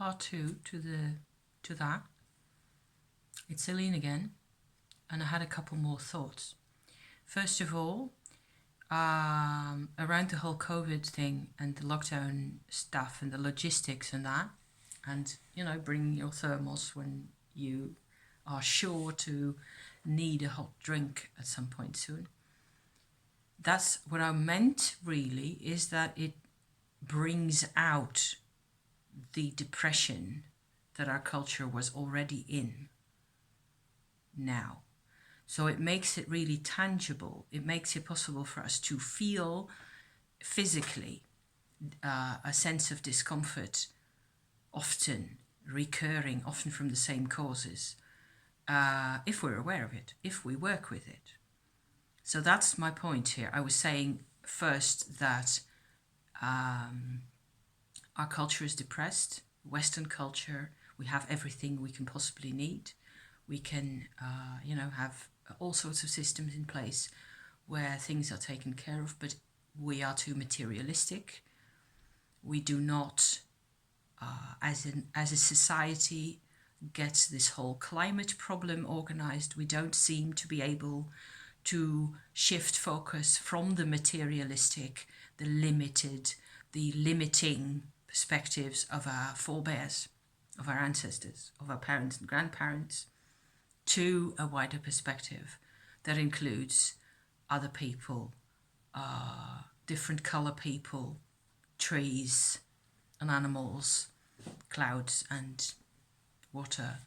part two to that. It's Celine again, and I had a couple more thoughts. First of all, around the whole COVID thing and the lockdown stuff and the logistics and that, and bringing your thermos when you are sure to need a hot drink at some point soon. That's what I meant really, is that it brings out the depression that our culture was already in now. So it makes it really tangible. It makes it possible for us to feel physically a sense of discomfort, often recurring, often from the same causes, if we're aware of it, if we work with it. So that's my point here. I was saying first that our culture is depressed. Western culture, we have everything we can possibly need. We can, have all sorts of systems in place where things are taken care of, but we are too materialistic. We do not, as a society, get this whole climate problem organized. We don't seem to be able to shift focus from the materialistic, the limiting perspectives of our forebears, of our ancestors, of our parents and grandparents, to a wider perspective that includes other people, different color people, trees and animals, clouds and water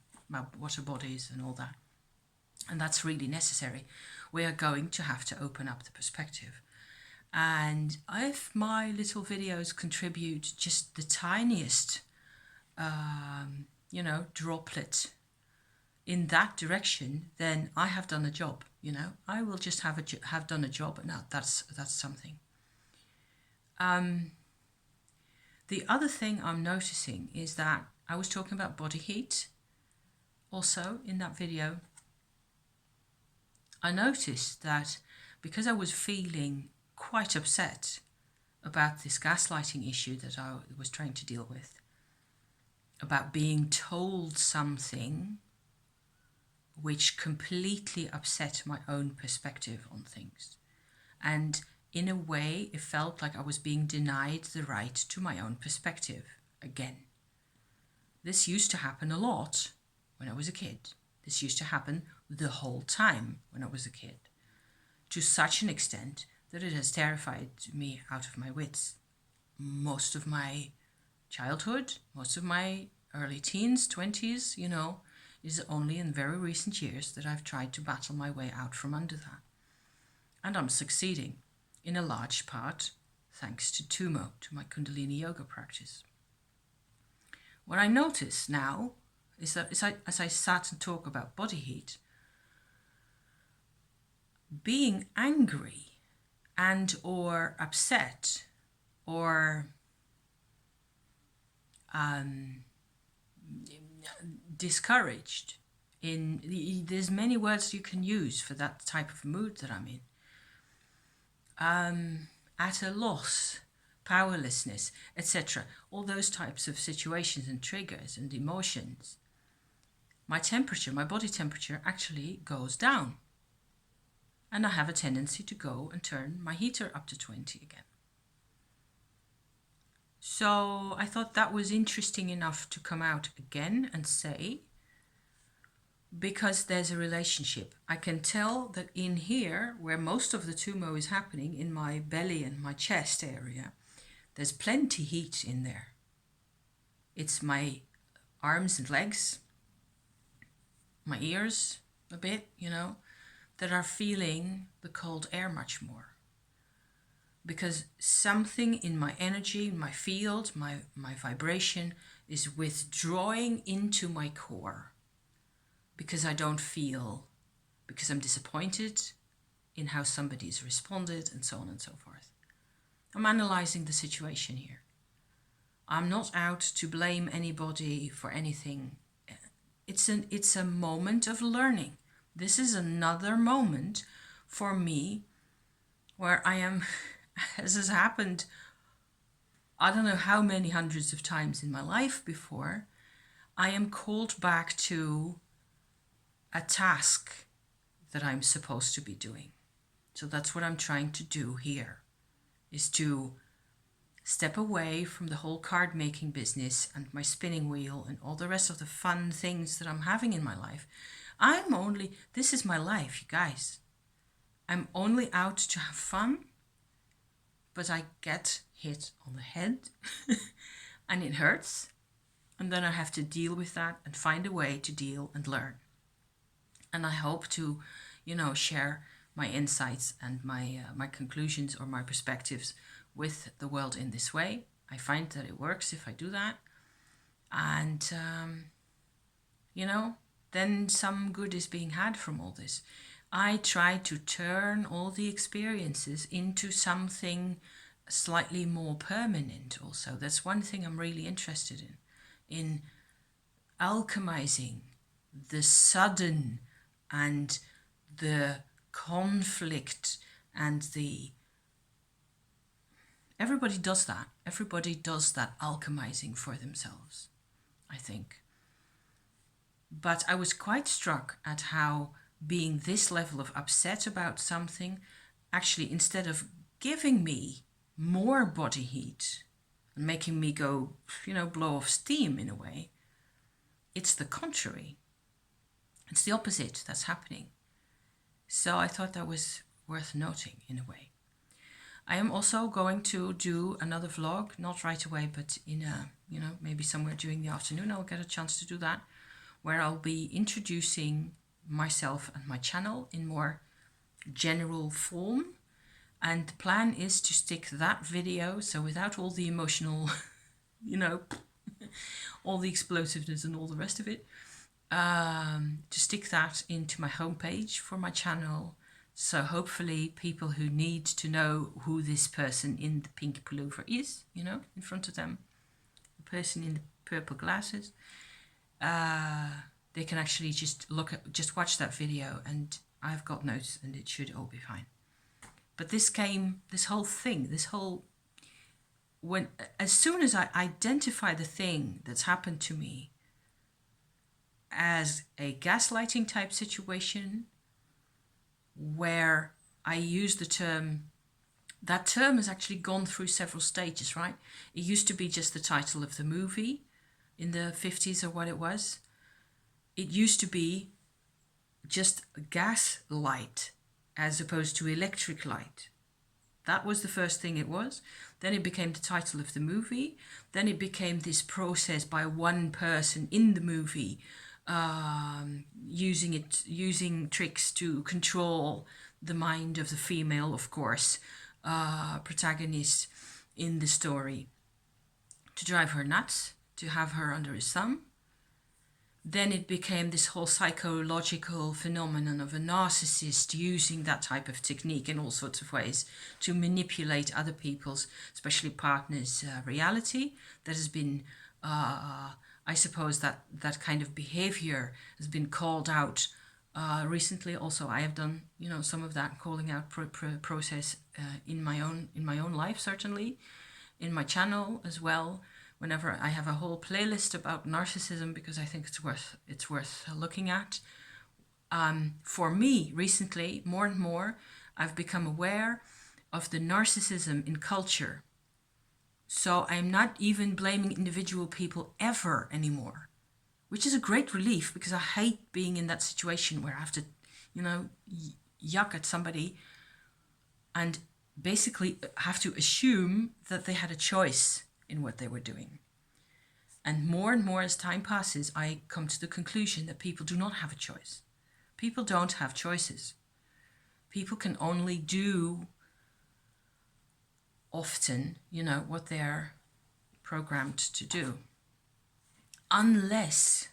bodies and all that. And that's really necessary. We are going to have to open up the perspective. And if my little videos contribute just the tiniest, droplet in that direction, then I have done a job. I will just have done a job, and that's something. The other thing I'm noticing is that I was talking about body heat. Also, in that video, I noticed that because I was feeling quite upset about this gaslighting issue that I was trying to deal with, about being told something which completely upset my own perspective on things. And in a way, it felt like I was being denied the right to my own perspective again. This used to happen a lot when I was a kid. This used to happen the whole time when I was a kid, to such an extent that it has terrified me out of my wits. Most of my childhood, most of my early teens, 20s, is only in very recent years that I've tried to battle my way out from under that. And I'm succeeding, in a large part, thanks to Tumo, to my Kundalini yoga practice. What I notice now is that as I sat and talk about body heat, being angry and or upset or discouraged, there's many words you can use for that type of mood that I'm in. At a loss, powerlessness, etc. All those types of situations and triggers and emotions. My body temperature actually goes down. And I have a tendency to go and turn my heater up to 20 again. So I thought that was interesting enough to come out again and say, because there's a relationship. I can tell that in here, where most of the tumo is happening, in my belly and my chest area, there's plenty heat in there. It's my arms and legs, my ears a bit, that are feeling the cold air much more. Because something in my energy, my field, my vibration is withdrawing into my core. Because I don't feel, because I'm disappointed in how somebody's responded and so on and so forth. I'm analyzing the situation here. I'm not out to blame anybody for anything. It's a moment of learning. This is another moment for me where I am, as has happened I don't know how many hundreds of times in my life before, I am called back to a task that I'm supposed to be doing. So that's what I'm trying to do here, is to step away from the whole card making business and my spinning wheel and all the rest of the fun things that I'm having in my life. This is my life, you guys. I'm only out to have fun, but I get hit on the head and it hurts. And then I have to deal with that and find a way to deal and learn. And I hope to, share my insights and my conclusions or my perspectives with the world in this way. I find that it works if I do that. And, then some good is being had from all this. I try to turn all the experiences into something slightly more permanent also. That's one thing I'm really interested in alchemizing the sudden and the conflict and everybody does that. Everybody does that alchemizing for themselves, I think. But I was quite struck at how being this level of upset about something actually, instead of giving me more body heat and making me go, blow off steam in a way, it's the contrary. It's the opposite that's happening. So I thought that was worth noting in a way. I am also going to do another vlog, not right away, but in maybe somewhere during the afternoon I'll get a chance to do that, where I'll be introducing myself and my channel in more general form. And the plan is to stick that video, so without all the emotional, all the explosiveness and all the rest of it, to stick that into my homepage for my channel. So hopefully people who need to know who this person in the pink pullover is, in front of them, the person in the purple glasses, they can actually just watch that video, and I've got notes and it should all be fine. But as soon as I identify the thing that's happened to me as a gaslighting type situation, where I use the term, that term has actually gone through several stages, right? It used to be just the title of the movie in the 50s or what it was. It used to be just gas light as opposed to electric light. That was the first thing it was. Then it became the title of the movie. Then it became this process by one person in the movie, using tricks to control the mind of the female, of course, protagonist in the story, to drive her nuts, to have her under his thumb. Then it became this whole psychological phenomenon of a narcissist using that type of technique in all sorts of ways to manipulate other people's, especially partners' reality. That has been, I suppose that kind of behavior has been called out recently. Also, I have done, some of that calling out process in my own life, certainly, in my channel as well. Whenever I have a whole playlist about narcissism, because I think it's worth looking at. For me, recently, more and more, I've become aware of the narcissism in culture. So I'm not even blaming individual people ever anymore, which is a great relief, because I hate being in that situation where I have to, yuck at somebody and basically have to assume that they had a choice in what they were doing. And more as time passes, I come to the conclusion that people do not have a choice. People don't have choices. People can only do often, what they're programmed to do. Unless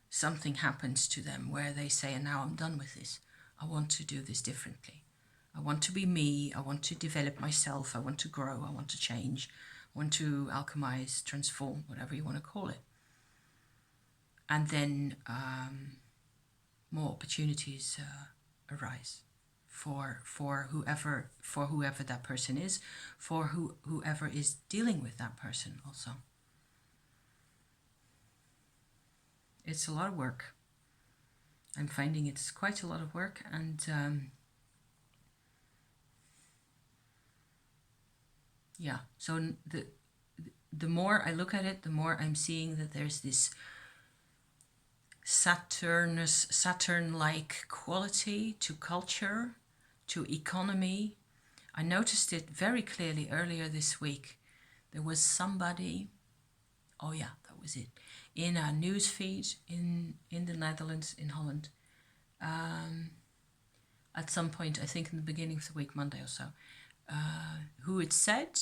something happens to them where they say, and now I'm done with this. I want to do this differently. I want to be me. I want to develop myself. I want to grow. I want to change. I want to alchemize, transform, whatever you want to call it. And then more opportunities arise. for whoever that person is, for whoever is dealing with that person also. It's a lot of work. I'm finding it's quite a lot of work, and yeah, so the more I look at it, the more I'm seeing that there's this Saturn-like quality to culture, to economy. I noticed it very clearly earlier this week. There was somebody, oh yeah, that was it, in a news feed in the Netherlands, in Holland, at some point, I think in the beginning of the week, Monday or so, who had said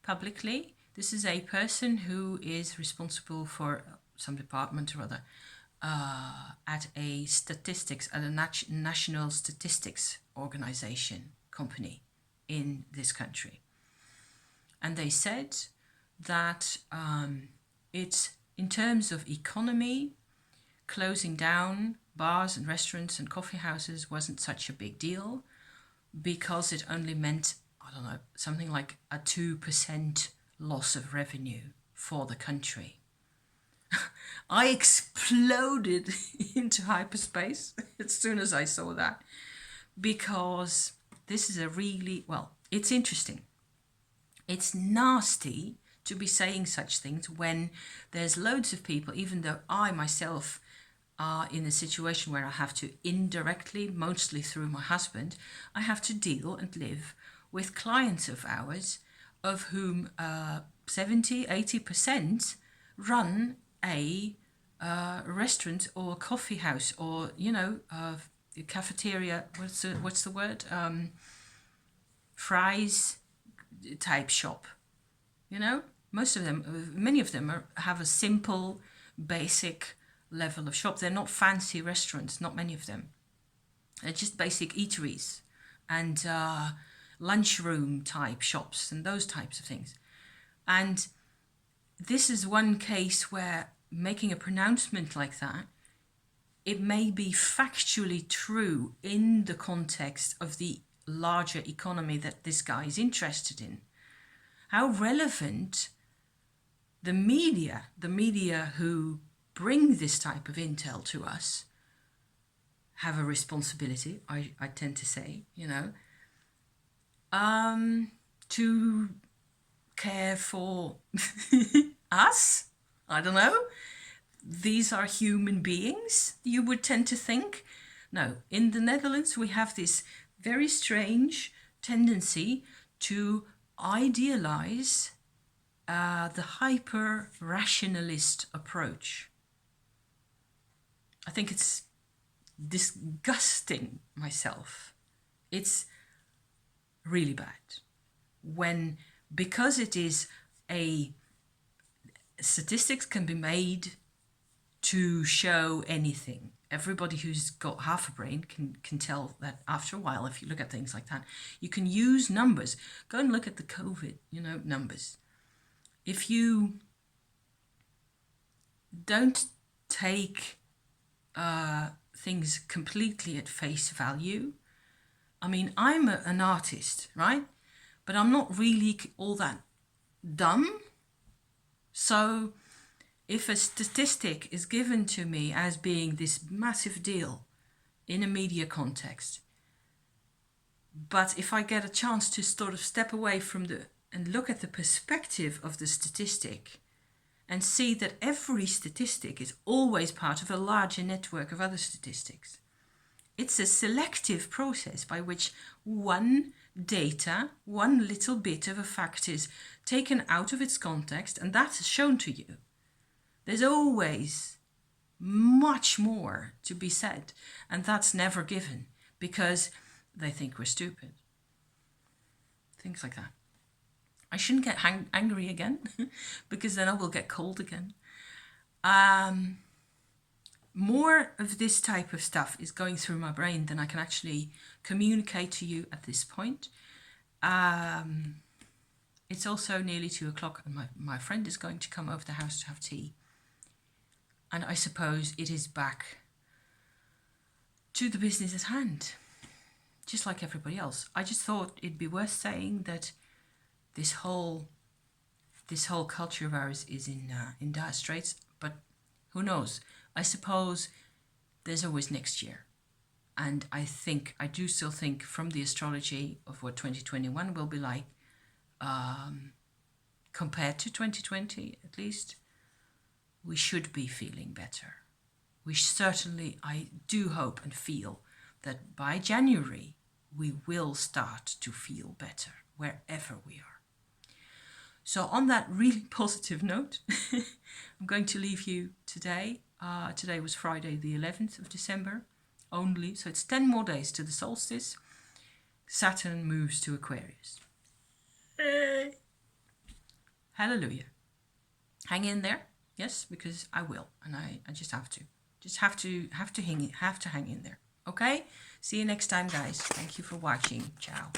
publicly, this is a person who is responsible for some department or other at a national statistics organization company in this country. And they said that it's, in terms of economy, closing down bars and restaurants and coffee houses wasn't such a big deal because it only meant, I don't know, something like a 2% loss of revenue for the country. I exploded into hyperspace as soon as I saw that, because this is a really, well, it's interesting. It's nasty to be saying such things when there's loads of people, even though I myself are in a situation where I have to indirectly, mostly through my husband, I have to deal and live with clients of ours, of whom 70-80% run a restaurant or coffee house, or cafeteria. What's the word? Fries type shop. Most of them, many of them have a simple, basic level of shop. They're not fancy restaurants. Not many of them. They're just basic eateries and lunchroom type shops and those types of things. And this is one case where making a pronouncement like that, it may be factually true in the context of the larger economy that this guy is interested in. How relevant the media who bring this type of intel to us, have a responsibility, I tend to say, to care for us. I don't know. These are human beings, you would tend to think. No, in the Netherlands, we have this very strange tendency to idealize the hyper-rationalist approach. I think it's disgusting myself. It's really bad because it is statistics can be made to show anything. Everybody who's got half a brain can tell that after a while, if you look at things like that, you can use numbers. Go and look at the COVID, numbers. If you don't take things completely at face value, I mean, I'm an artist, right? But I'm not really all that dumb. So if a statistic is given to me as being this massive deal in a media context, but if I get a chance to sort of step away from and look at the perspective of the statistic and see that every statistic is always part of a larger network of other statistics. It's a selective process by which one little bit of a fact is taken out of its context, and that's shown to you. There's always much more to be said, and that's never given because they think we're stupid. Things like that. I shouldn't get angry again because then I will get cold again. More of this type of stuff is going through my brain than I can actually communicate to you at this point. It's also nearly 2:00 and my friend is going to come over the house to have tea. And I suppose it is back to the business at hand. just like everybody else. I just thought it'd be worth saying that this whole culture of ours is in dire straits. But who knows? I suppose there's always next year. And I do still think from the astrology of what 2021 will be like, compared to 2020 at least, we should be feeling better. We certainly, I do hope and feel that by January, we will start to feel better wherever we are. So on that really positive note, I'm going to leave you today. Today was Friday the 11th of December only, so it's 10 more days to the solstice. Saturn moves to Aquarius. Hallelujah. Hang in there. Yes, because I will, and I just have to. Just have to hang in there. Okay? See you next time, guys. Thank you for watching. Ciao.